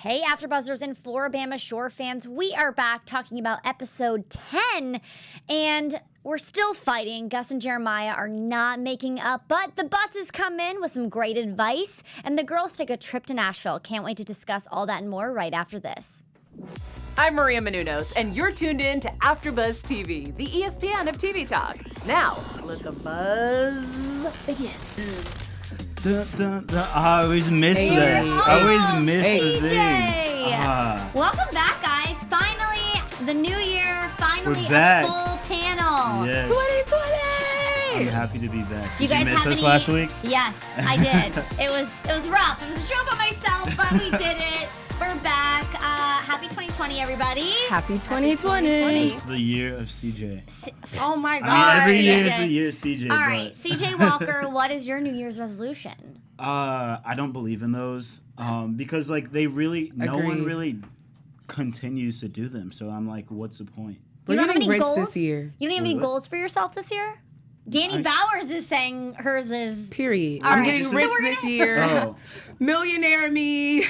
Hey, AfterBuzzers and Floribama Shore fans, we are back talking about episode 10, and we're still fighting. Gus and Jeremiah are not making up, but the Butts come in with some great advice, and the girls take a trip to Nashville. Can't wait to discuss all that and more right after this. I'm Maria Menounos, and you're tuned in to AfterBuzz TV, the ESPN of TV talk. Now, let the buzz begin. I always miss that. I always miss the thing. Welcome back, guys. Finally, the new year. Finally, We're back. A full panel. Yes. 2020. I'm happy to be back. Do you Did guys you miss have us any? last week? Yes, I did. It was rough. It was a show by myself, but we did it. We're back. Happy 2020, everybody. Happy 2020. It's the year of CJ. Oh my God. I mean, every year is the year of CJ. All right, CJ Walker, what is your New Year's resolution? I don't believe in those because like no one really continues to do them. So I'm like, what's the point? You don't have any goals this year. You don't have any goals for yourself this year? Dani Bowers is saying hers is. Period. All I'm right. getting rich this year. Oh. Millionaire me.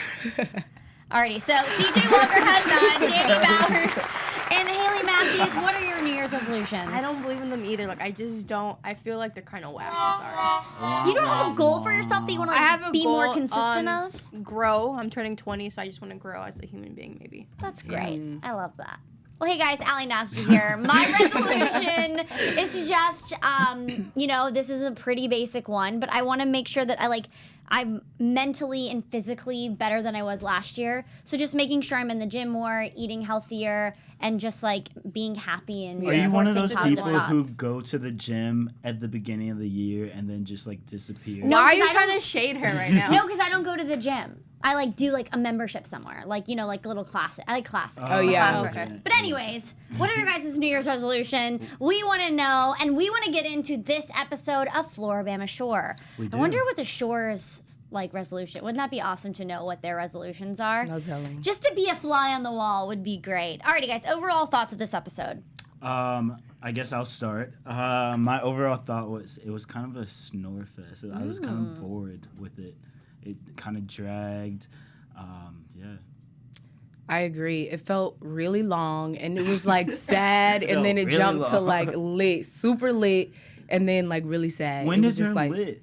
Alrighty, so CJ Walker has none, Dani Bowers, and Hailey Matthews, what are your New Year's resolutions? I don't believe in them either. Like, I just don't. I feel like they're kind of whack. I'm sorry. You don't have a goal for yourself that you want to I have a be goal more consistent on of? Grow. I'm turning 20, so I just want to grow as a human being, maybe. That's great. I love that. Well, hey guys, Nasta here. My resolution is to just, this is a pretty basic one, but I want to make sure that I'm mentally and physically better than I was last year. So just making sure I'm in the gym more, eating healthier, and just being happy and Are you one of forcing those positive people who thoughts. go to the gym at the beginning of the year and then just disappear? No, Why are 'cause you I trying don't- to shade her right now? No, because I don't go to the gym. I do a membership somewhere, little classes. I like classes. Oh, yeah. Class Okay. person. But anyways, what are your guys' New Year's resolution? We want to know, and we want to get into this episode of Floribama Shore. We do. I wonder what the Shore's resolution. Wouldn't that be awesome to know what their resolutions are? No telling. Just to be a fly on the wall would be great. Alrighty, guys. Overall thoughts of this episode. I guess I'll start. My overall thought was it was kind of a snore fest. I was kind of bored with it. It kind of dragged. Yeah. I agree. It felt really long, and it was sad, and then it really jumped to long. lit, super lit, and then really sad. When it did was it just lit?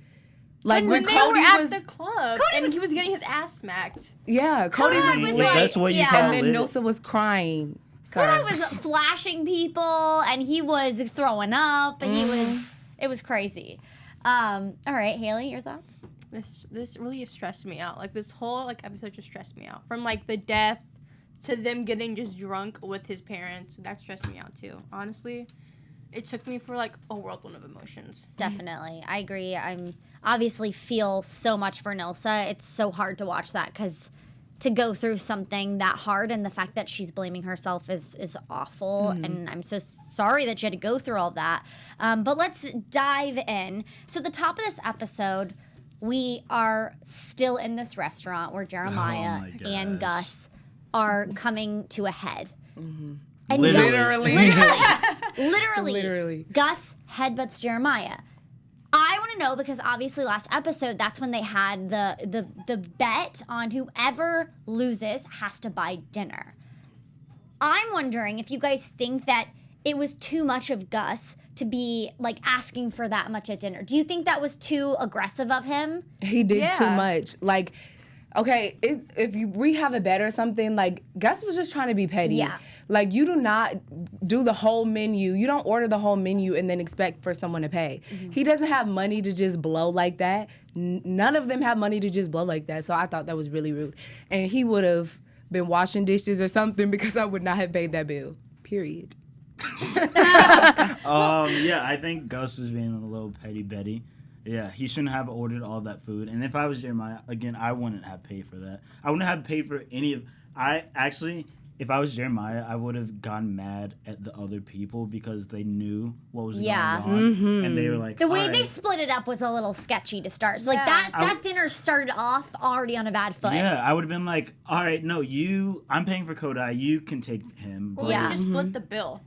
When when they Codi were at was the club, and he was getting his ass smacked. Codi was was lit, That's what you yeah. call and then lit. Nilsa was crying. Kodai was flashing people, and he was throwing up, and it was crazy. All right, Hailey, your thoughts? This really stressed me out. This whole episode just stressed me out. From the death to them getting just drunk with his parents. That stressed me out too. Honestly, it took me for a whirlwind of emotions. Definitely. I agree. I'm obviously feel so much for Nilsa. It's so hard to watch that because to go through something that hard and the fact that she's blaming herself is awful. And I'm so sorry that she had to go through all that. But let's dive in. So the top of this episode, we are still in this restaurant where Jeremiah my and gosh. Gus are coming to a head. And Literally. Literally. Gus headbutts Jeremiah. I want to know because obviously last episode, that's when they had the bet on whoever loses has to buy dinner. I'm wondering if you guys think that it was too much of Gus to be asking for that much at dinner. Do you think that was too aggressive of him? He did too Yeah. much. Okay, we have a bet or something, Gus was just trying to be petty. Yeah. You do not do the whole menu. You don't order the whole menu and then expect for someone to pay. He doesn't have money to just blow like that. None of them have money to just blow like that. So I thought that was really rude. And he would have been washing dishes or something because I would not have paid that bill. Period. Yeah, I think Gus was being a little petty Betty. Yeah, he shouldn't have ordered all that food. And if I was Jeremiah, again, I wouldn't have paid for that. I wouldn't have paid for any of. If I was Jeremiah, I would have gotten mad at the other people because they knew what was going on, and they were like, The way "All they right." split it up was a little sketchy to start. So Yeah. that dinner started off already on a bad foot. Yeah, I would have been like, all right, no, I'm paying for Kodai, you can take him. Or Yeah. you just split the bill.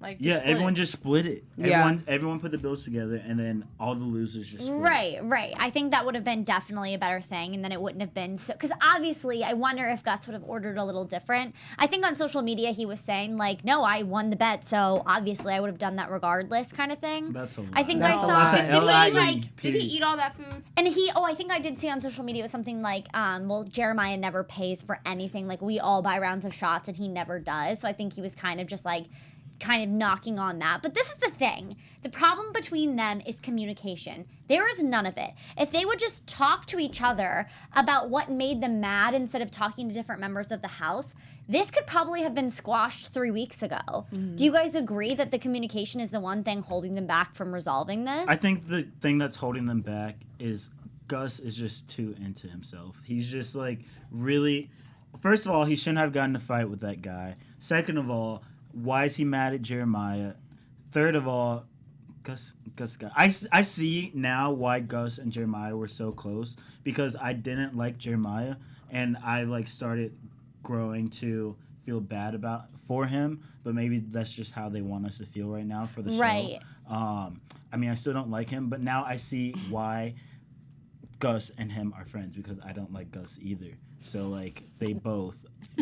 Like Yeah, split everyone it. just split it. Yeah. Everyone put the bills together, and then all the losers just split it. Right. I think that would have been definitely a better thing, and then it wouldn't have been so. Because obviously, I wonder if Gus would have ordered a little different. I think on social media he was saying like, "No, I won the bet, so obviously I would have done that regardless," kind of thing. That's a lie. I think That's I a saw. lie. That's Did a he, LIE, like, did he eat all that food? And I think I did see on social media it was something like, well, Jeremiah never pays for anything. Like, we all buy rounds of shots and he never does. So I think he was kind of just like, kind of knocking on that. But this is the thing. The problem between them is communication. There is none of it. If they would just talk to each other about what made them mad instead of talking to different members of the house, this could probably have been squashed 3 weeks ago. Mm-hmm. Do you guys agree that the communication is the one thing holding them back from resolving this? I think the thing that's holding them back is Gus is just too into himself. He's just like really. First of all, he shouldn't have gotten in a fight with that guy. Second of all, why is he mad at Jeremiah? Third of all, Gus got. I see now why Gus and Jeremiah were so close, because I didn't like Jeremiah, and I like started growing to feel bad for him. But maybe that's just how they want us to feel right now for the show. Right. I mean, I still don't like him, but now I see why Gus and him are friends, because I don't like Gus either. So like they both.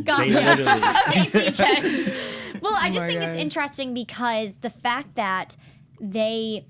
Got They ya. literally. Well, I just my think it's God. interesting because the fact that they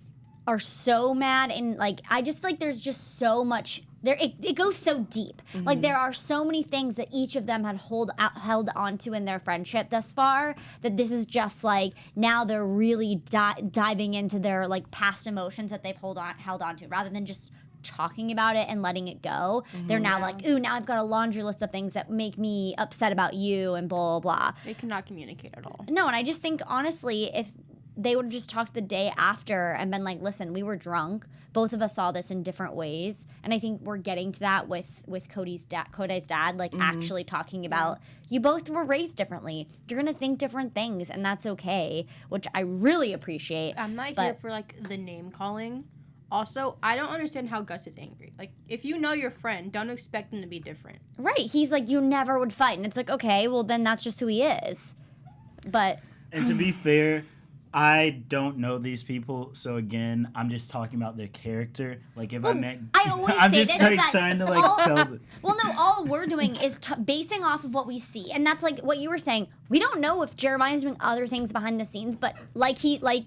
are so mad, and like I just feel like there's just so much there. It goes so deep. Like there are so many things that each of them had held onto in their friendship thus far, that this is just like now they're really diving into their like past emotions that they've held on to, rather than just talking about it and letting it go. They're now like, ooh, now I've got a laundry list of things that make me upset about you and blah, blah, blah. They cannot communicate at all. No, and I just think, honestly, if they would have just talked the day after and been like, listen, we were drunk. Both of us saw this in different ways. And I think we're getting to that with Kodai's dad, like actually talking about, you both were raised differently. You're going to think different things, and that's okay, which I really appreciate. I'm not But- here for like the name calling. Also, I don't understand how Gus is angry. Like, if you know your friend, don't expect them to be different. Right. He's like, you never would fight. And it's like, okay, well, then that's just who he is. But And to be fair, I don't know these people, so again, I'm just talking about their character. Like if I met, I always I'm say just this, like that trying to like all- tell. Them. Well, no, all we're doing is basing off of what we see. And that's like what you were saying. We don't know if Jeremiah's doing other things behind the scenes, but like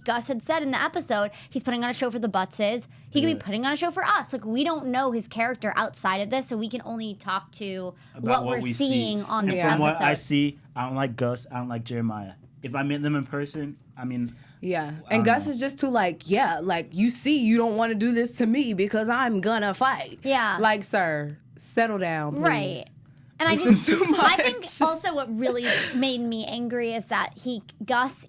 Gus had said in the episode, he's putting on a show for the Buttses. He could be putting on a show for us. Like, we don't know his character outside of this, so we can only talk to About what we're we seeing see. on and this from episode. what I see, I don't like Gus. I don't like Jeremiah. If I met them in person, I mean, Yeah. I And don't Gus know. is just too like, yeah, like you see you don't want to do this to me because I'm gonna fight. Yeah. Like, sir, settle down, please. Right. And This I just, is too I think much. also what really made me angry is that Gus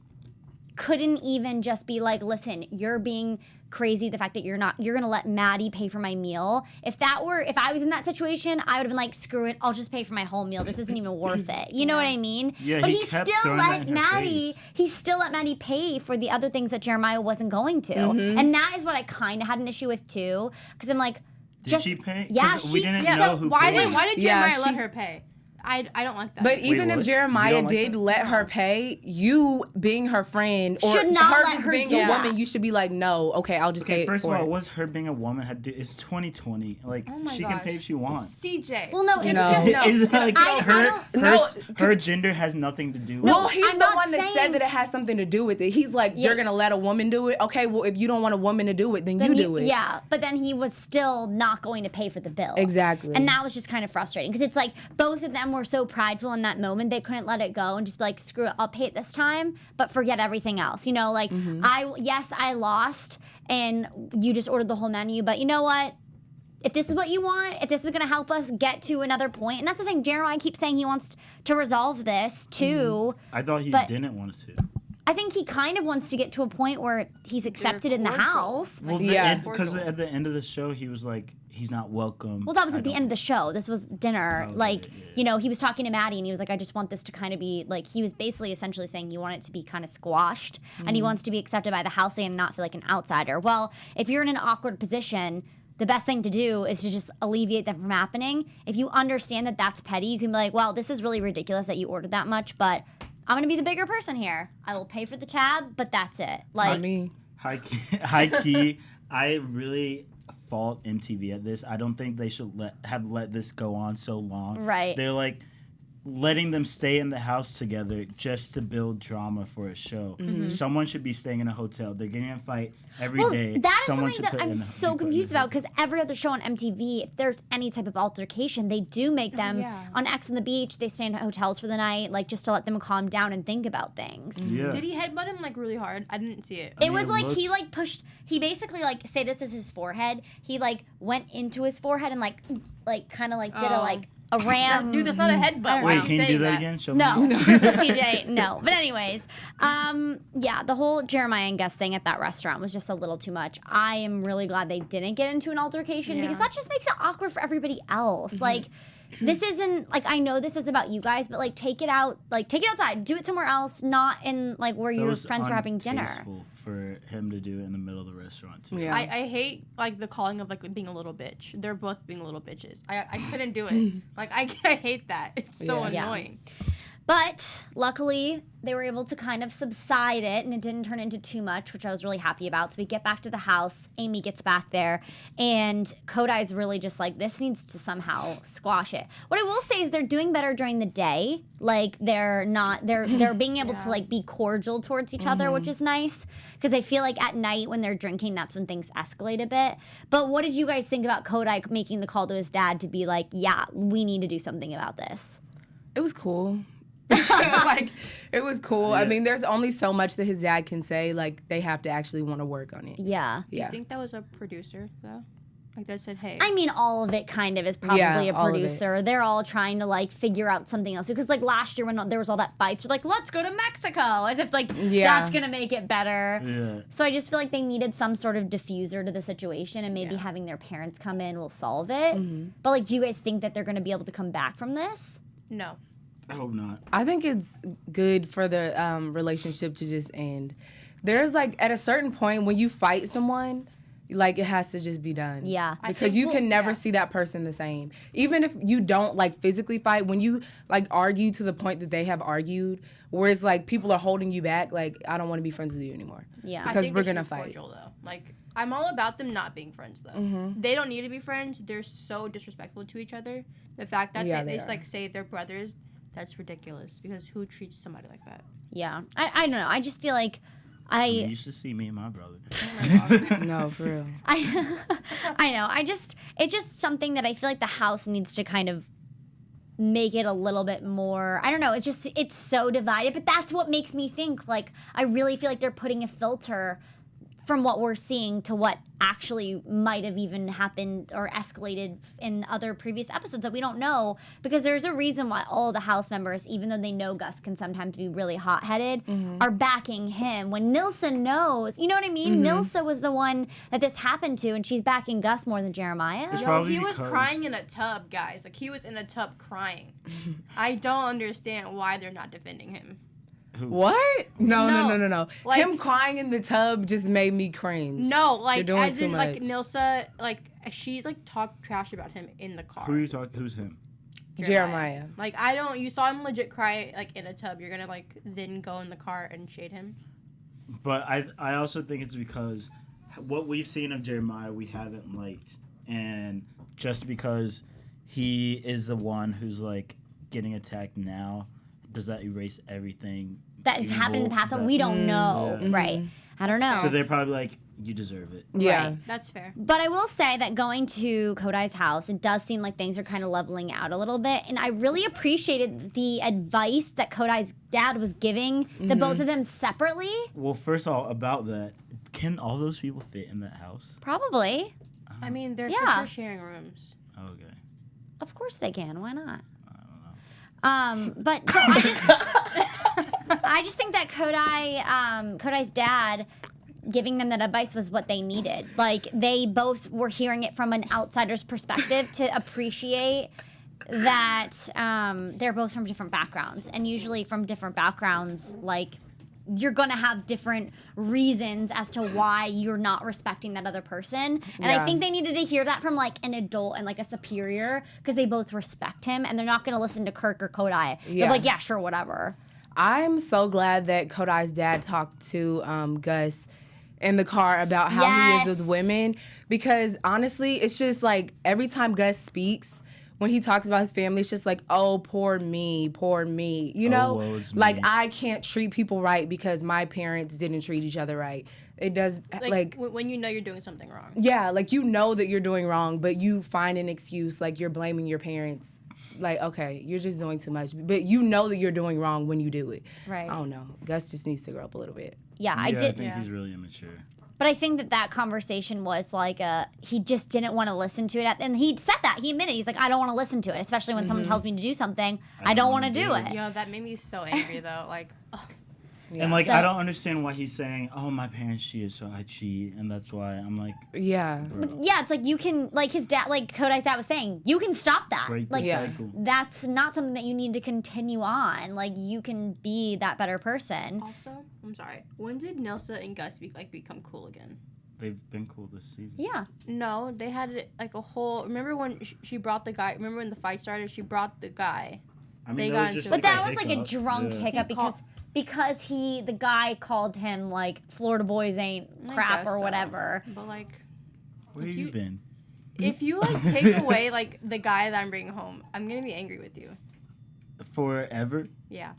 couldn't even just be like, listen, you're being crazy, the fact that you're gonna let Mattie pay for my meal. If I was in that situation, I would have been like, screw it, I'll just pay for my whole meal. This isn't even worth it. You know what I mean? Yeah, but he he kept still throwing that let in her face. He still let Mattie pay for the other things that Jeremiah wasn't going to. Mm-hmm. And that is what I kind of had an issue with too, because I'm like, Did she pay? Yeah, 'Cause we she. didn't yeah. know So who Why paid. did Yeah, Jeremiah let she's- her pay? I don't like that. But even if what? You Jeremiah don't like did that? let her pay, you being her friend or Should not her let just her being do a that. woman, you should be like, no, okay, I'll just pay Okay, it first of for all, it. what's her being a woman had to do? It's 2020. Like Oh my she can gosh. pay if she wants. CJ. Well, no, it's No. just No. It's like I don't- her gender has nothing to do with Well, it. he's I'm the not one that saying- said that it has something to do with it. He's like, you're gonna let a woman do it? Okay, well, if you don't want a woman to do it, then you do it. Yeah, but then he was still not going to pay for the bill. Exactly. And that was just kind of frustrating because it's like both of them were so prideful in that moment they couldn't let it go and just be like, screw it, I'll pay it this time, but forget everything else. You know, like I lost and you just ordered the whole menu, but you know what? If this is what you want, if this is going to help us get to another point, and that's the thing, Jeremiah keeps saying he wants to resolve this too. I thought he but- didn't want to. I think he kind of wants to get to a point where he's accepted in the cordial. house. Well, Yeah. because at the end of the show, he was like, he's not welcome. Well, that was I at the don't- end of the show. This was dinner. Oh, Like, yeah, yeah. you know, he was talking to Mattie and he was like, I just want this to kind of be, like, he was basically essentially saying you want it to be kind of squashed and he wants to be accepted by the house and not feel like an outsider. Well, if you're in an awkward position, the best thing to do is to just alleviate that from happening. If you understand that that's petty, you can be like, well, this is really ridiculous that you ordered that much, but I'm gonna be the bigger person here. I will pay for the tab, but that's it. Like, I mean, High key, I really fault MTV at this. I don't think they should have let this go on so long. Right. They're like letting them stay in the house together just to build drama for a show. Someone should be staying in a hotel. They're getting in a fight every day. That is Someone something should that put I'm in a- so be put in confused a about hotel. because every other show on MTV, if there's any type of altercation, they do make them yeah. on X on the Beach. They stay in hotels for the night, like just to let them calm down and think about things. Yeah. Did he headbutt him like really hard? I didn't see it. It was it like he looks- like pushed. He basically like say this is his forehead. He like went into his forehead and like kind of like did a Oh. like a ram. Dude, that's not a headbutt. Why Wait, are can you you do saying that that? again? Show No, me. CJ, no. But anyways, yeah, the whole Jereimiah and Gus thing at that restaurant was just a little too much. I am really glad they didn't get into an altercation because that just makes it awkward for everybody else. Like, this isn't like I know this is about you guys, but like take it outside, do it somewhere else, not in like where That your was friends were having dinner. untasteful for him to do it in the middle of the restaurant too. Yeah. I hate like the calling of like being a little bitch. They're both being little bitches. I couldn't do it. Like I hate that. It's so Yeah. annoying. But luckily, they were able to kind of subside it, and it didn't turn into too much, which I was really happy about. So we get back to the house. Aimee gets back there, and Kodai's really just like, this needs to somehow squash it. What I will say is they're doing better during the day. Like they're being able to like be cordial towards each other, which is nice. Because I feel like at night when they're drinking, that's when things escalate a bit. But what did you guys think about Kodai making the call to his dad to be like, yeah, we need to do something about this? it was cool. Like, it was cool. I Yeah. mean, there's only so much that his dad can say. Like, they have to actually want to work on it. Yeah. Yeah. I think that was a producer though. Like that said, hey. I mean, all of it kind of is probably Yeah, a all of it. producer. They're all trying to like figure out something else because like last year when there was all that fights, they're like, let's go to Mexico, as if like Yeah. that's gonna make it better. Yeah. So I just feel like they needed some sort of diffuser to the situation, and maybe having their parents come in will solve it. But like, do you guys think that they're gonna be able to come back from this? No. I hope not. I think it's good for the relationship to just end. There's like at a certain point when you fight someone, like it has to just be done. Yeah. Because you can never see that person the same. Even if you don't like physically fight, when you like argue to the point that they have argued, where it's like people are holding you back, like I don't want to be friends with you anymore. Yeah. I Because think we're they should gonna be fight. cordial, though. Like I'm all about them not being friends though. They don't need to be friends. They're so disrespectful to each other. The fact that Yeah, they they just are. like say they're brothers, that's ridiculous. Because who treats somebody like that? Yeah. I don't know. I just feel like You should see me and my brother. No, for real. I know. It's just something that I feel like the house needs to kind of make it a little bit more. I don't know. It's so divided, but that's what makes me think. Like, I really feel like they're putting a filter from what we're seeing to what actually might have even happened or escalated in other previous episodes that we don't know, because there's a reason why all the house members, even though they know Gus can sometimes be really hot-headed, are backing him when Nilsa knows. You know what I mean? Nilsa was the one that this happened to, and she's backing Gus more than Jeremiah. It's Yo, probably he was because- crying in a tub, guys. Like he was in a tub crying. I don't understand why they're not defending him. What? No. Like- Him crying in the tub just made me cringe. No, like doing as too in like much. Nilsa, like she like talked trash about him in the car. Who are you talking? Who's him? Jeremiah. Like I don't. You saw him legit cry like in a tub. You're gonna like then go in the car and shade him. But I also think it's because what we've seen of Jeremiah we haven't liked, and just because he is the one who's like getting attacked now, does that erase everything that has happened in the evil past that that- we don't know. Yeah. Right. I don't know. So they're probably like, you deserve it. Yeah. Right. That's fair. But I will say that going to Kodai's house, it does seem like things are kind of leveling out a little bit. And I really appreciated the advice that Kodai's dad was giving the both of them separately. Well, first of all, about that, can all those people fit in that house? Probably. I mean, they're Yeah. for sure sharing rooms. Okay. Of course they can. Why not? I don't know. But so I just think that Kodai's dad giving them that advice was what they needed. Like they both were hearing it from an outsider's perspective to appreciate that they're both from different backgrounds, and usually from different backgrounds, like you're gonna have different reasons as to why you're not respecting that other person. And I Yeah. think they needed to hear that from like an adult and like a superior, because they both respect him and they're not gonna listen to Kirk or Kodai. They're Yeah. like, yeah, sure, whatever. I'm so glad that Kodai's dad talked to Gus in the car about how he is with women, because honestly, it's just like every time Gus speaks, when he talks about his family, it's just like, oh, poor me, you know? woe is like, me. I can't treat people right because my parents didn't treat each other right. It does, like when you know you're doing something wrong. yeah, like you know that you're doing wrong, but you find an excuse, like you're blaming your parents. Like, okay, you're just doing too much. But you know that you're doing wrong when you do it. Right. I don't know. Gus just needs to grow up a little bit. Yeah, I I did. think he's really immature. But I think that conversation was like he just didn't want to listen to it. And he said that. He admitted. He's like, I don't want to listen to it, especially when someone tells me to do something. I don't want to do it. Yo, that made me so angry though. Like, ugh. And like, So- I don't understand why he's saying, "Oh, my parents cheated, so I cheat," and that's why I'm like, Yeah. Yeah, it's like you can, like his dad, like Kodai's dad was saying, you can stop that. break the Like, cycle. that's not something that you need to continue on. Like, you can be that better person. Also, I'm sorry. When did Nilsa and Gus become cool again? They've been cool this season. Yeah. No, they had like a whole. Remember when she brought the guy? Remember when the fight started? She brought the guy. I mean, They that got was just into But it. that was like a hiccup. drunk Yeah. hiccup because the guy called him like Florida boys ain't I crap guess or so. whatever. But like, Where if have you you- been? if you like take away like the guy that I'm bringing home, I'm gonna be angry with you. Forever? Yeah.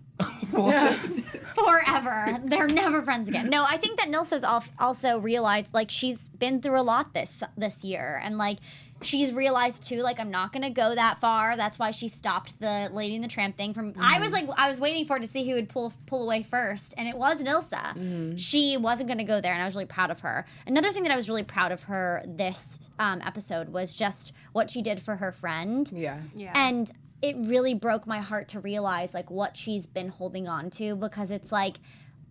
Forever. They're never friends again. No, I think that Nilsa's also realized like she's been through a lot this year, and like she's realized too like I'm not gonna go that far. That's why she stopped the Lady and the Tramp thing from. I was waiting for her to see who would pull away first, and it was Nilsa. She wasn't gonna go there, and I was really proud of her. Another thing that I was really proud of her this episode was just what she did for her friend. Yeah. Yeah. And it really broke my heart to realize like what she's been holding on to, because it's like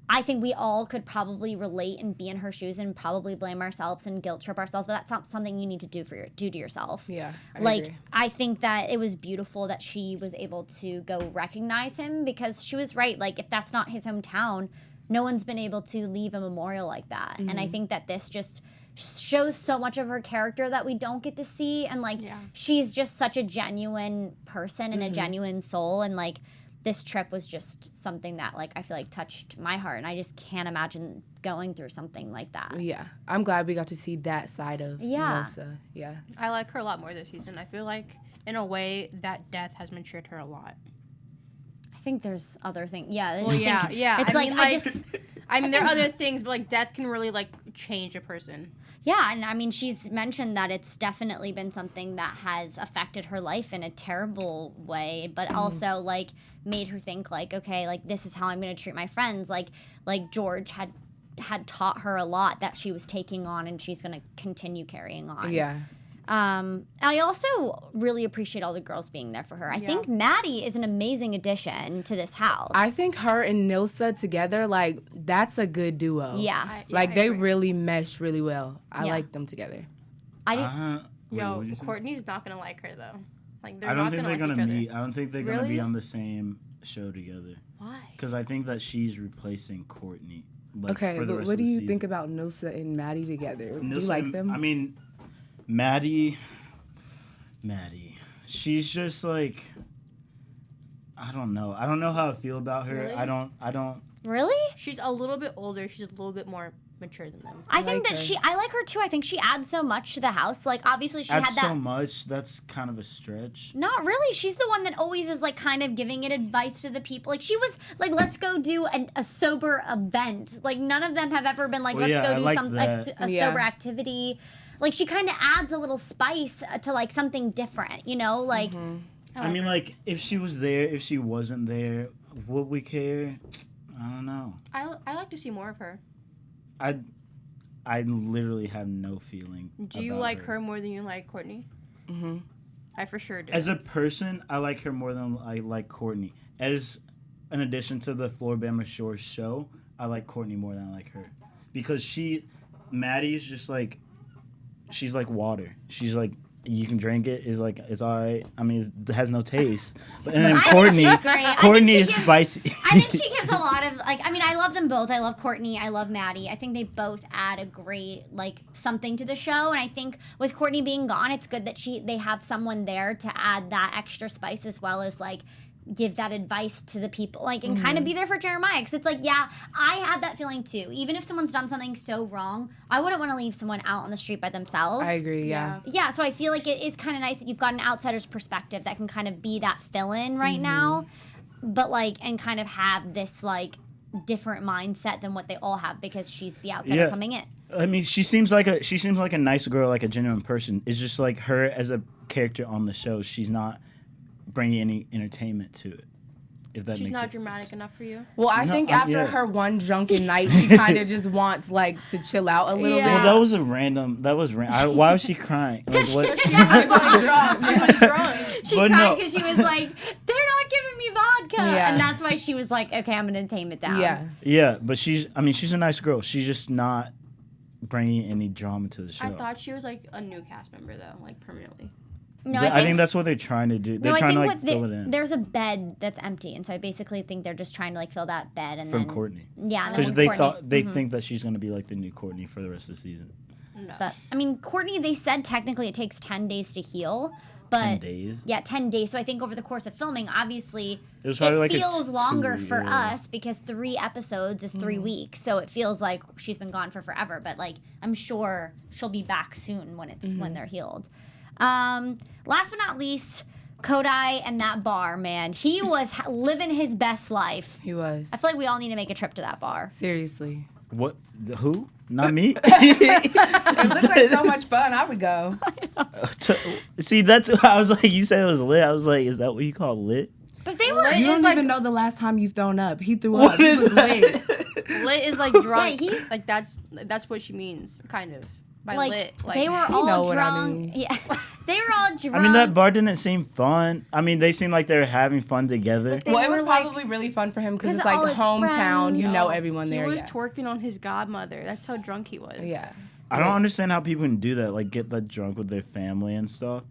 I think we all could probably relate and be in her shoes and probably blame ourselves and guilt trip ourselves, but that's not something you need to do to yourself. Yeah. I Like agree. I think that it was beautiful that she was able to go recognize him, because she was right. Like if that's not his hometown, no one's been able to leave a memorial like that. And I think that this just shows so much of her character that we don't get to see, and like she's just such a genuine person and a genuine soul, and like this trip was just something that like I feel like touched my heart, and I just can't imagine going through something like that. Yeah. I'm glad we got to see that side of Yeah. Nilsa. Yeah. I like her a lot more this season. I feel like in a way that death has matured her a lot. I think there's other things. Yeah. Well, yeah, yeah. It's I mean, there are other things, but like death can really like change a person. Yeah, and I mean, she's mentioned that it's definitely been something that has affected her life in a terrible way, but also like made her think like, okay, like this is how I'm going to treat my friends. Like George had taught her a lot that she was taking on, and she's going to continue carrying on. Yeah. I also really appreciate all the girls being there for her. I think Mattie is an amazing addition to this house. I think her and Nilsa together, like, that's a good duo. Yeah. Like, I they agree. really mesh really well. I Yeah. like them together. I didn't. Wait, Yo, what'd you say? Courtney's not gonna like her though. Like they're I don't not think gonna they're like gonna each meet. I don't think they're gonna Really? be on the same show together. Why? Because I think that she's replacing Courtney. Like, Okay, for the but rest what of do the you season. think about Nilsa and Mattie together? Do you Nilsa like and- them? I mean, Mattie, she's just like, I don't know. I don't know how I feel about her. Really? I don't. Really? She's a little bit older. She's a little bit more mature than them. I think like that her. I like her too. I think she adds so much to the house. Like obviously she Add had that. so much. That's kind of a stretch. Not really. She's the one that always is like kind of giving it advice to the people. Like she was like, let's go do a sober event. Like none of them have ever been like, Well, let's yeah, go I do like some like that. a Yeah. sober activity. Like she kind of adds a little spice to like something different, you know? Like I mean, like, if she was there, if she wasn't there, would we care? I don't know. I like to see more of her. I literally have no feeling. Do you about like her more than you like Courtney? Mm-hmm. I for sure do. As a person, I like her more than I like Courtney. As an addition to the Floribama Shore show, I like Courtney more than I like her. Because Maddie's just like, she's like water. She's like, you can drink it. It's like, it's all right. I mean, it has no taste. But and then I think Courtney, she's great. I Courtney think is she gives- spicy. I think she gives a lot of like. I mean, I love them both. I love Courtney. I love Mattie. I think they both add a great like something to the show. And I think with Courtney being gone, it's good that they have someone there to add that extra spice, as well as like give that advice to the people, like, and kind of be there for Jeremiah. Because it's like, yeah, I had that feeling too. Even if someone's done something so wrong, I wouldn't want to leave someone out on the street by themselves. I agree, yeah. Yeah, so I feel like it is kind of nice that you've got an outsider's perspective that can kind of be that fill-in right now, but like, and kind of have this like different mindset than what they all have because she's the outsider coming in. I mean, she seems like a nice girl, like a genuine person. It's just like her as a character on the show. She's not bringing any entertainment to it. If that She's makes not sense. dramatic enough for you. Well, I think after her one drunken night, she kind of just wants like to chill out a little bit. Well, that was random. Why was she crying? Like, what? She was drunk. She cried because she was like, they're not giving me vodka. Yeah. And that's why she was like, okay, I'm going to tame it down. Yeah. Yeah, but she's a nice girl. She's just not bringing any drama to the show. I thought she was like a new cast member though, like permanently. No, I think that's what they're trying to do. They're trying to like fill it in. There's a bed that's empty, and so I basically think they're just trying to like fill that bed and From then Courtney. Yeah, Because they think that she's going to be like the new Courtney for the rest of the season. No. But I mean, Courtney, they said technically it takes 10 days to heal. But 10 days? Yeah, 10 days. So I think over the course of filming, obviously, It feels longer for us because 3 episodes is 3 weeks. So it feels like she's been gone for forever. But like, I'm sure she'll be back soon when when they're healed. Last but not least, Kodai and that bar, man. He was living his best life. He was. I feel like we all need to make a trip to that bar. Seriously. What? Who? Not me? It looked like so much fun. I would go. See, that's I was like, you said it was lit. I was like, is that what you call lit? But they were. You don't even know the last time you've thrown up. He threw up. He was lit. Lit is like drunk. Yeah, like that's what she means, kind of. By like, lit. Like, they were know all what I drunk. mean. Yeah, they were all drunk. I mean, that bar didn't seem fun. I mean, they seemed like they were having fun together. They Well, it was were, like- probably really fun for him because it's 'cause like all his hometown. friends. You know everyone he there. was Yeah. twerking on his godmother. That's how drunk he was. Yeah. I don't understand how people can do that, like get that drunk with their family and stuff.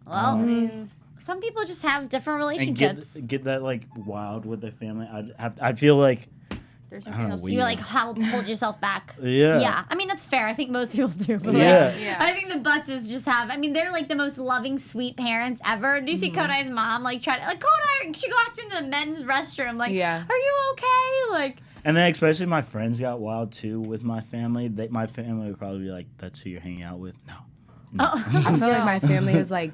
Well, I mean, some people just have different And relationships. get that like wild with their family. I'd feel like there's I don't something know, else. weird. You like hold yourself back. Yeah. Yeah. I mean, that's fair. I think most people do. But Yeah. Yeah. I think the Buttses just have. I mean, they're like the most loving, sweet parents ever. Do you see Kodai's mom like try to like Kodai? She walked into the men's restroom like, Yeah. are you okay? Like. And then especially my friends got wild too with my family. My family would probably be like, "That's who you're hanging out with." No. I feel like my family is like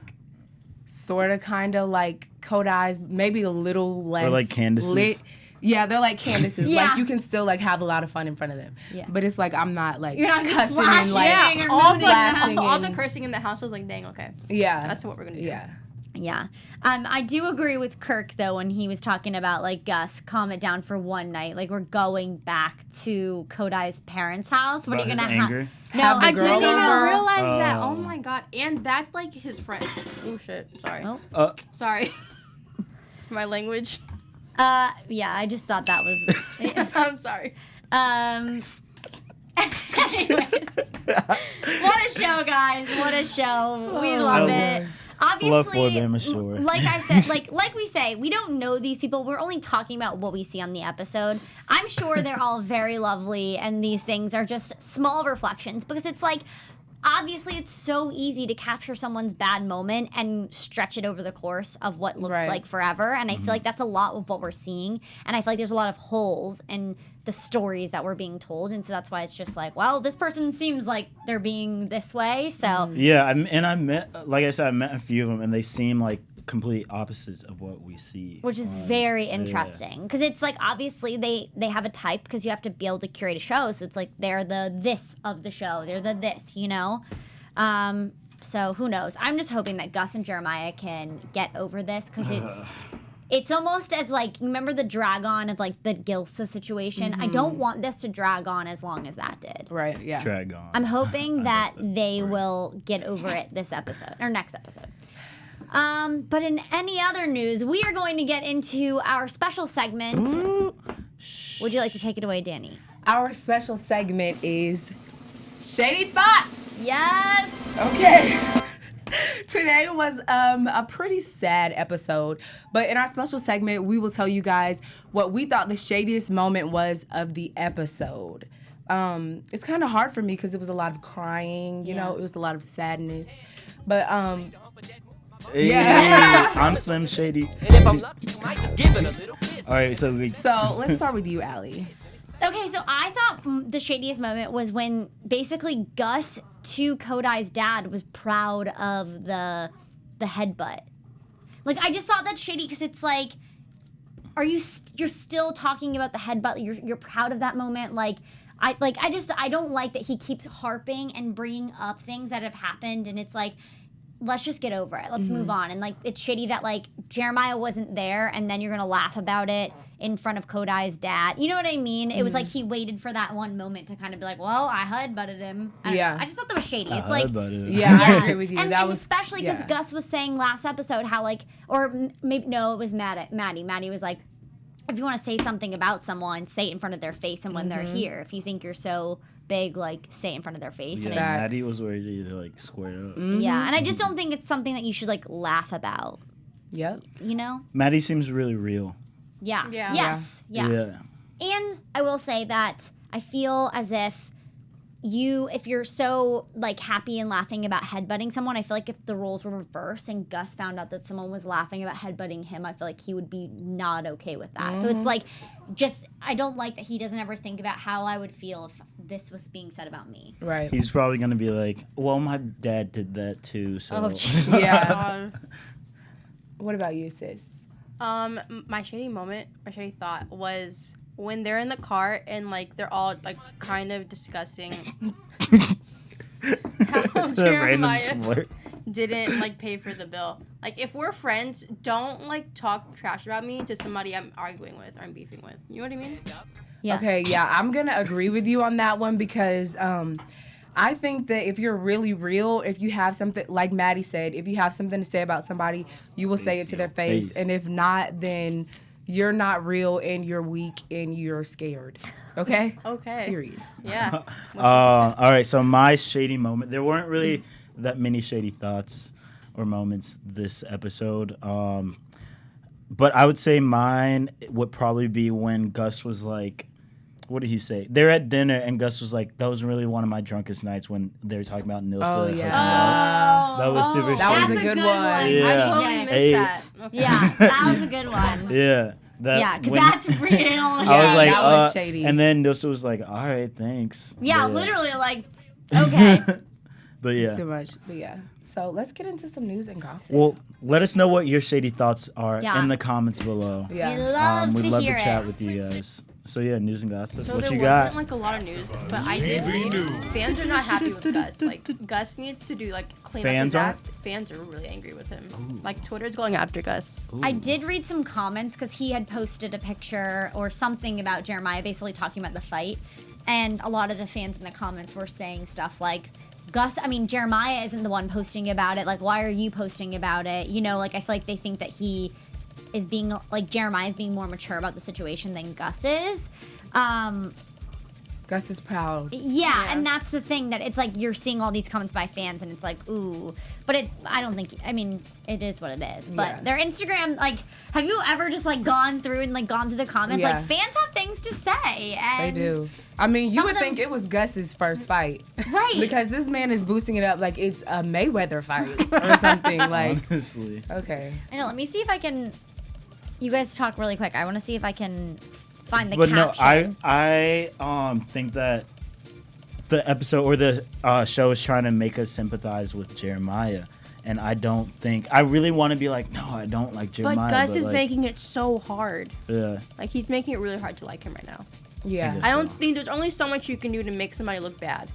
sort of kind of like Kodai's, maybe a little less like Candace's? lit. Yeah, they're like Candace's. Yeah. Like you can still like have a lot of fun in front of them. Yeah. But it's like I'm not like You're not cussing flashing and like Yeah, or all, moving flashing all the and- cursing in the house was like, dang, okay. yeah. That's what we're gonna do. Yeah. Yeah. I do agree with Kirk, though, when he was talking about, like, Gus, calm it down for one night. Like, we're going back to Kodai's parents' house. What About are you his going to anger? No, Have the I girl didn't even over. realize that. Oh. Oh my god. And that's like his friend. Oh shit. Sorry. Oh. Sorry. My language. Yeah, I just thought that was... I'm sorry. Anyways. What a show, guys. What a show. We love it. Obviously, Floribama, sure. like I said, like we say, we don't know these people. We're only talking about what we see on the episode. I'm sure they're all very lovely, and these things are just small reflections because it's like, obviously, it's so easy to capture someone's bad moment and stretch it over the course of what looks Right. like forever. And I feel like that's a lot of what we're seeing. And I feel like there's a lot of holes in the stories that we're being told. And so that's why it's just like, well, this person seems like they're being this way. So Yeah, I met, like I said, I met a few of them, and they seem like complete opposites of what we see. which is very interesting because it's like obviously they have a type because you have to be able to curate a show, so it's like they're the this of the show, they're the this, you know. So who knows? I'm just hoping that Gus and Jeremiah can get over this because it's almost as like, remember the drag on of like the Gilsa situation. I don't want this to drag on as long as that did. Right. Yeah. Drag on. I'm hoping that they will get over it this episode or next episode. But in any other news, we are going to get into our special segment. Would you like to take it away, Dani? Our special segment is Shady Thoughts. Yes. Okay. Today was a pretty sad episode, but in our special segment, we will tell you guys what we thought the shadiest moment was of the episode. It's kind of hard for me because it was a lot of crying, you know, it was a lot of sadness. But Yeah. I'm Slim Shady. And if I'm lucky, you might just give it a little kiss. All right, so So let's start with you, Allie. Okay, so I thought the shadiest moment was when basically Gus to Kodai's dad was proud of the headbutt. Like, I just thought that's shady because it's like, you're still talking about the headbutt? You're proud of that moment? Like, I don't like that he keeps harping and bringing up things that have happened, and it's like, let's just get over it. Let's move on. And like, it's shitty that like Jeremiah wasn't there, and then you're gonna laugh about it in front of Kodai's dad. You know what I mean? It was like he waited for that one moment to kind of be like, well, I headbutted him. I just thought that was shady. It's like, I agree with you. And that was especially because Gus was saying last episode how like, or maybe no, it was Mattie. Mattie was like, if you want to say something about someone, say it in front of their face, and when they're here. If you think you're so big, like, say it in front of their face. Yeah, and Mattie was ready to like square up. Yeah, and I just don't think it's something that you should like laugh about. Yep. You know? Mattie seems really real. Yeah. Yeah. Yes. Yeah. And I will say that I feel as if you're so like happy and laughing about headbutting someone, I feel like if the roles were reversed and Gus found out that someone was laughing about headbutting him, I feel like he would be not okay with that. So it's like, I don't like that he doesn't ever think about how I would feel if this was being said about me. Right. He's probably gonna be like, well, my dad did that too, so. Oh, Yeah. What about you, sis? My shady thought was when they're in the car and like they're all like kind of discussing how Jeremiah didn't like pay for the bill. Like, if we're friends, don't like talk trash about me to somebody I'm arguing with or I'm beefing with. You know what I mean? Yeah. Okay, yeah, I'm gonna agree with you on that one because I think that if you're really real, if you have something, like Mattie said, if you have something to say about somebody, you will say it to their face. And if not, then you're not real and you're weak and you're scared. Okay? Okay. Period. Yeah. All right, so my shady moment. There weren't really that many shady thoughts or moments this episode. But I would say mine would probably be when Gus was like, what did he say? They're at dinner, and Gus was like, that was really one of my drunkest nights when they were talking about Nilsa. Oh, yeah. That was super That shady. was a good one. Yeah. I totally missed that. Okay. Yeah, that was a good one. Yeah. Yeah, because that's real. I was like, that was shady. And then Nilsa was like, all right, thanks. Yeah, literally like, okay. But yeah. Too much. But yeah. So let's get into some news and gossip. Well, let us know what your shady thoughts are Yeah. in the comments below. Yeah. We love We'd to love hear to chat it. with you guys. So yeah, news and gossip. So What there you wasn't got? like a lot of news, but I did read fans are not happy with Gus. Like, Gus needs to do like clean Fans up his are? act. Fans are really angry with him. Like, Twitter's going after Gus. I did read some comments because he had posted a picture or something about Jeremiah, basically talking about the fight. And a lot of the fans in the comments were saying stuff like, Jeremiah isn't the one posting about it. Like, why are you posting about it? You know, like, I feel like they think that he is being, like, Jeremiah is being more mature about the situation than Gus is. Gus is proud. Yeah, and that's the thing, that it's like you're seeing all these comments by fans and it's like, ooh. But it is what it is. But Yeah. their Instagram, like, have you ever just like gone through and like gone to the comments? Yeah. Like, fans have things to say. And They do. I mean, you some would of them- think it was Gus's first fight. Right. Because this man is boosting it up like it's a Mayweather fight or something. Like, Honestly. okay. I know, let me see if I can, you guys talk really quick. I want to see if I can find the But caption. no, I think that the episode or the show is trying to make us sympathize with Jeremiah. And I really want to be like, no, I don't like Jeremiah. But Gus is like, making it so hard. Yeah. Like, he's making it really hard to like him right now. Yeah. guess I don't so. think there's only so much you can do to make somebody look bad.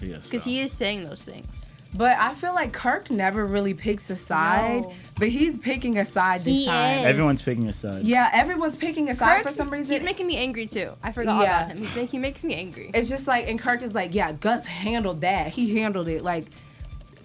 Yes. Because he is saying those things. But I feel like Kirk never really picks a side, No. but he's picking a side this He time. is. Everyone's picking a side. Yeah, everyone's picking a side for some reason. He's making me angry too. I forgot all Yeah. about him. He makes me angry. It's just like, and Kirk is like, yeah, Gus handled that. He handled it. Like,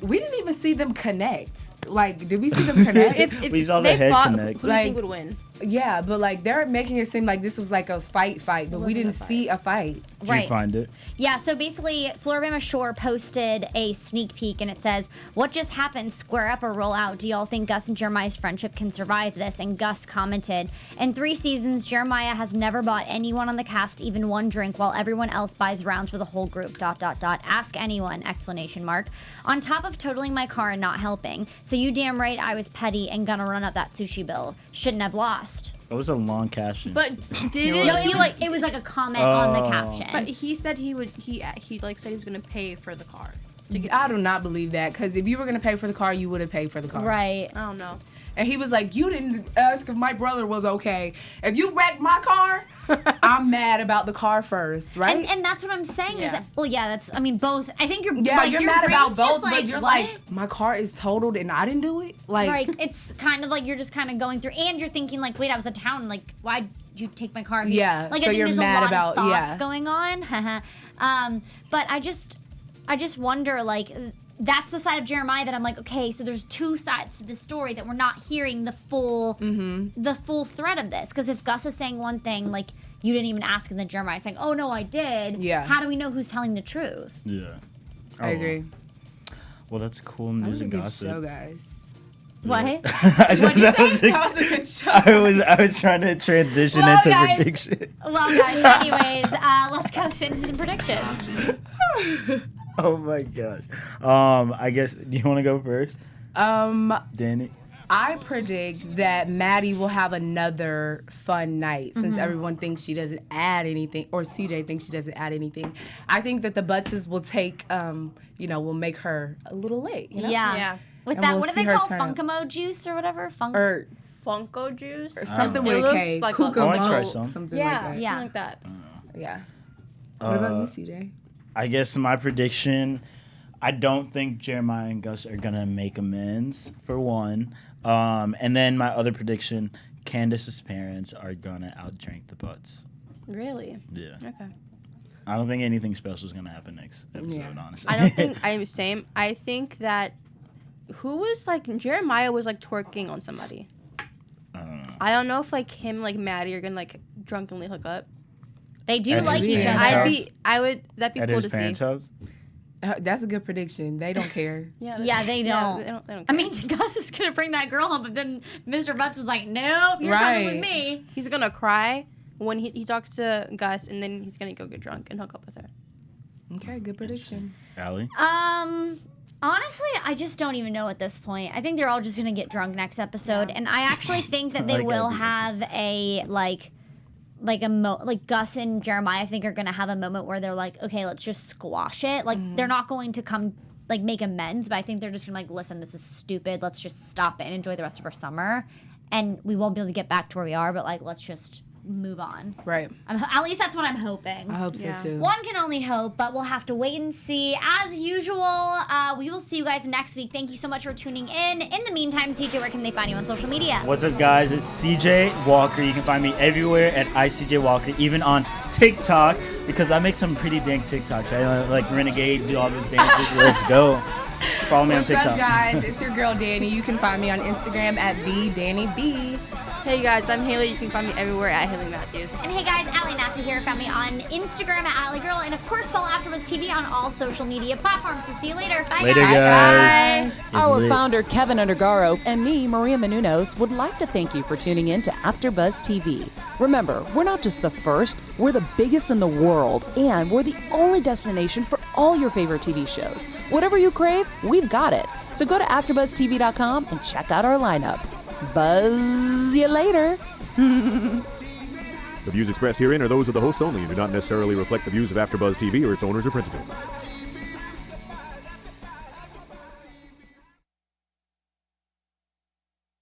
we didn't even see them connect. Like, did we see them connect? If We saw the they head fought, connect. who do you Like- think would win? Yeah, but like they're making it seem like this was like a fight, but we wasn't didn't a fight. see a fight. Did Right. you find it? Yeah, so basically, Floribama Shore posted a sneak peek, and it says, "What just happened? Square up or roll out? Do y'all think Gus and Jeremiah's friendship can survive this?" And Gus commented, "In 3 seasons, Jeremiah has never bought anyone on the cast even one drink, while everyone else buys rounds for the whole group. ... Ask anyone! ! On top of totaling my car and not helping. So you damn right I was petty and gonna run up that sushi bill. Shouldn't have lost. That was a long caption. But did No, it was like a comment on the caption. But he said he would. He like said he was gonna pay for the car. I do not believe that, because if you were gonna pay for the car, you would have paid for the car. Right. I don't know. And he was like, you didn't ask if my brother was okay. If you wrecked my car, I'm mad about the car first, right? And that's what I'm saying Yeah. that's, I mean, both. I think you're, yeah, like, you're your mad about brain's just both, but you're what? like, my car is totaled and I didn't do it? Like, it's kind of like you're just kind of going through, and you're thinking, like, wait, I was in town, like, why'd you take my car? Yeah, Like, so I think you're there's mad a lot about- of thoughts yeah. going on. But I just wonder, like, that's the side of Jeremiah that I'm like, okay, so there's two sides to this story that we're not hearing the full thread of this. Because if Gus is saying one thing, like, you didn't even ask, and then Jeremiah's saying, oh no, I did. Yeah. How do we know who's telling the truth? Yeah. I agree. Well, that's cool That news was a and good gossip. show, guys. What? I said that was That was a good show. I was trying to transition Well, into guys. prediction. Well, guys, anyways, let's go into some predictions. Oh my gosh. I guess, do you want to go first, Dani? I predict that Mattie will have another fun night since everyone thinks she doesn't add anything, or CJ thinks she doesn't add anything. I think that the Buttses will take, will make her a little late. You know? Yeah. With And that, we'll what do see they her call turn up. Funkamo juice or whatever? Or Funko juice. something It with a looks K. like a- Kokomo, I wanna try some. something Yeah. like that. Yeah. Something like that. Yeah. What about you, CJ? I guess my prediction, I don't think Jeremiah and Gus are going to make amends, for one. And then my other prediction, Candace's parents are going to outdrink the Butts. Really? Yeah. Okay. I don't think anything special is going to happen next episode, Yeah. honestly. I don't think I'm same. I think that Jeremiah was like twerking on somebody. I don't know. I don't know if like him like Mattie are gonna like drunkenly hook up. They do At like his each parents' other. house? That'd be At cool his to see. parents' house? That's a good prediction. They don't care. Yeah, they don't. They don't I care. mean, Gus is gonna bring that girl home, but then Mr. Butts was like, "Nope, you're coming with Right. me." He's gonna cry when he talks to Gus, and then he's gonna go get drunk and hook up with her. Okay, good prediction. Allie? Honestly, I just don't even know at this point. I think they're all just gonna get drunk next episode, and I actually think that they Like will ideas. have a like Gus and Jeremiah, I think, are gonna have a moment where they're like, okay, let's just squash it. Like they're not going to come like make amends, but I think they're just gonna like, listen, this is stupid. Let's just stop it and enjoy the rest of our summer, and we won't be able to get back to where we are, but like let's just move on. Right. At least that's what I'm hoping. I hope so Yeah. too. One can only hope, but we'll have to wait and see. As usual, we will see you guys next week. Thank you so much for tuning in. In the meantime, CJ, where can they find you on social media? What's up, guys? It's CJ Walker. You can find me everywhere at ICJ Walker, even on TikTok, because I make some pretty dank TikToks. I like Renegade, do all those dances. Let's go. Follow me on What's TikTok. up, guys? It's your girl, Dani. You can find me on Instagram at @TheDaniB. Hey guys, I'm Hailey. You can find me everywhere at Hailey Matthews. And hey guys, Nasta here. Found me on Instagram at AllieGirl. And of course, follow AfterBuzz TV on all social media platforms. So see you later. Bye, Later, guys. guys. It's Our lit. founder, Keven Undergaro, and me, Maria Menounos, would like to thank you for tuning in to AfterBuzz TV. Remember, we're not just the first, we're the biggest in the world, and we're the only destination for all your favorite TV shows. Whatever you crave, we've got it. So go to AfterBuzzTV.com and check out our lineup. Buzz you later. The views expressed herein are those of the hosts only and do not necessarily reflect the views of AfterBuzz TV or its owners or principals.